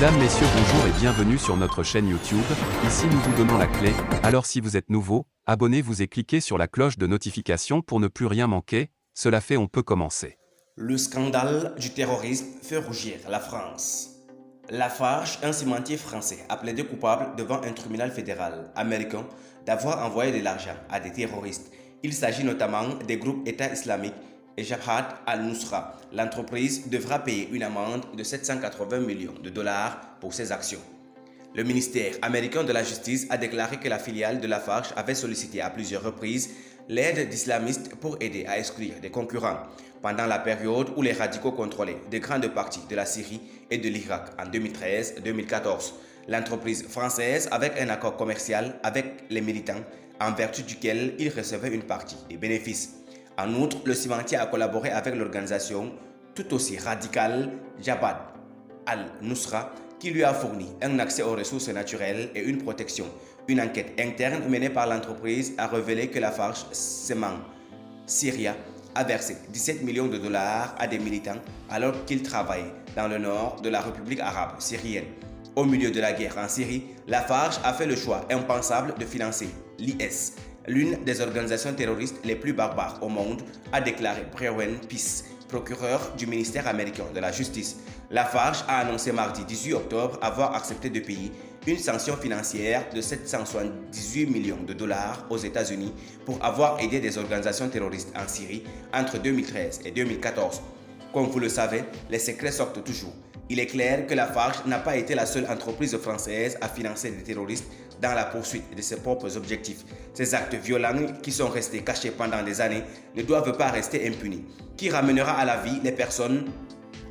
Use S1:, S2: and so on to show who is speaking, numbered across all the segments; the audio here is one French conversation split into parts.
S1: Mesdames, Messieurs, bonjour et bienvenue sur notre chaîne YouTube. Ici nous vous donnons la clé, alors si vous êtes nouveau, abonnez-vous et cliquez sur la cloche de notification pour ne plus rien manquer. Cela fait, on peut commencer.
S2: Le scandale du terrorisme fait rougir la France. Lafarge, un cimentier français, a plaidé coupable devant un tribunal fédéral américain d'avoir envoyé de l'argent à des terroristes. Il s'agit notamment des groupes État islamique et Jabhat al-Nusra. L'entreprise devra payer une amende de 780 millions de dollars pour ses actions. Le ministère américain de la Justice a déclaré que la filiale de Lafarge avait sollicité à plusieurs reprises l'aide d'islamistes pour aider à exclure des concurrents pendant la période où les radicaux contrôlaient de grandes parties de la Syrie et de l'Irak en 2013-2014. L'entreprise française avait un accord commercial avec les militants en vertu duquel ils recevaient une partie des bénéfices. En outre, le cimentier a collaboré avec l'organisation tout aussi radicale Jabhat al-Nusra qui lui a fourni un accès aux ressources naturelles et une protection. Une enquête interne menée par l'entreprise a révélé que Lafarge Cement Syria a versé 17 millions de dollars à des militants alors qu'ils travaillaient dans le nord de la République arabe syrienne. Au milieu de la guerre en Syrie, Lafarge a fait le choix impensable de financer l'IS, l'une des organisations terroristes les plus barbares au monde, a déclaré Brewen Peace, procureur du ministère américain de la Justice. Lafarge a annoncé mardi 18 octobre avoir accepté de payer une sanction financière de 778 millions de dollars aux États-Unis pour avoir aidé des organisations terroristes en Syrie entre 2013 et 2014. Comme vous le savez, les secrets sortent toujours. Il est clair que Lafarge n'a pas été la seule entreprise française à financer des terroristes dans la poursuite de ses propres objectifs. Ces actes violents qui sont restés cachés pendant des années ne doivent pas rester impunis. Qui ramènera à la vie les personnes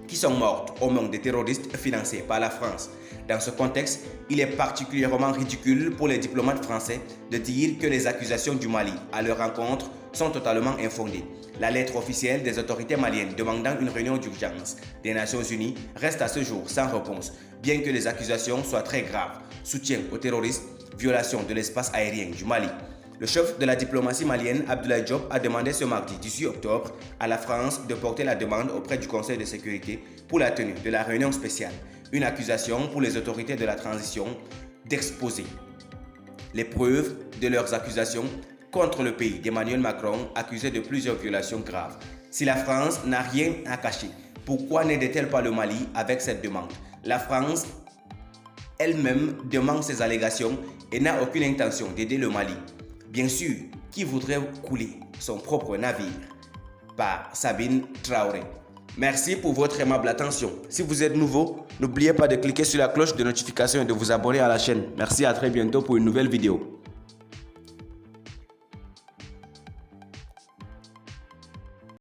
S2: qui sont mortes aux mains des terroristes financés par la France? Dans ce contexte, il est particulièrement ridicule pour les diplomates français de dire que les accusations du Mali à leur encontre sont totalement infondées. La lettre officielle des autorités maliennes demandant une réunion d'urgence des Nations Unies reste à ce jour sans réponse, bien que les accusations soient très graves. Soutien aux terroristes, violation de l'espace aérien du Mali. Le chef de la diplomatie malienne, Abdoulaye Diop, a demandé ce mardi 18 octobre à la France de porter la demande auprès du Conseil de sécurité pour la tenue de la réunion spéciale. Une accusation pour les autorités de la transition d'exposer les preuves de leurs accusations contre le pays d'Emmanuel Macron, accusé de plusieurs violations graves. Si la France n'a rien à cacher, pourquoi n'aide-t-elle pas le Mali avec cette demande? La France elle-même demande ces allégations et n'a aucune intention d'aider le Mali. Bien sûr, qui voudrait couler son propre navire? Par Sabine Traoré. Merci pour votre aimable attention. Si vous êtes nouveau, n'oubliez pas de cliquer sur la cloche de notification et de vous abonner à la chaîne. Merci, à très bientôt pour une nouvelle vidéo.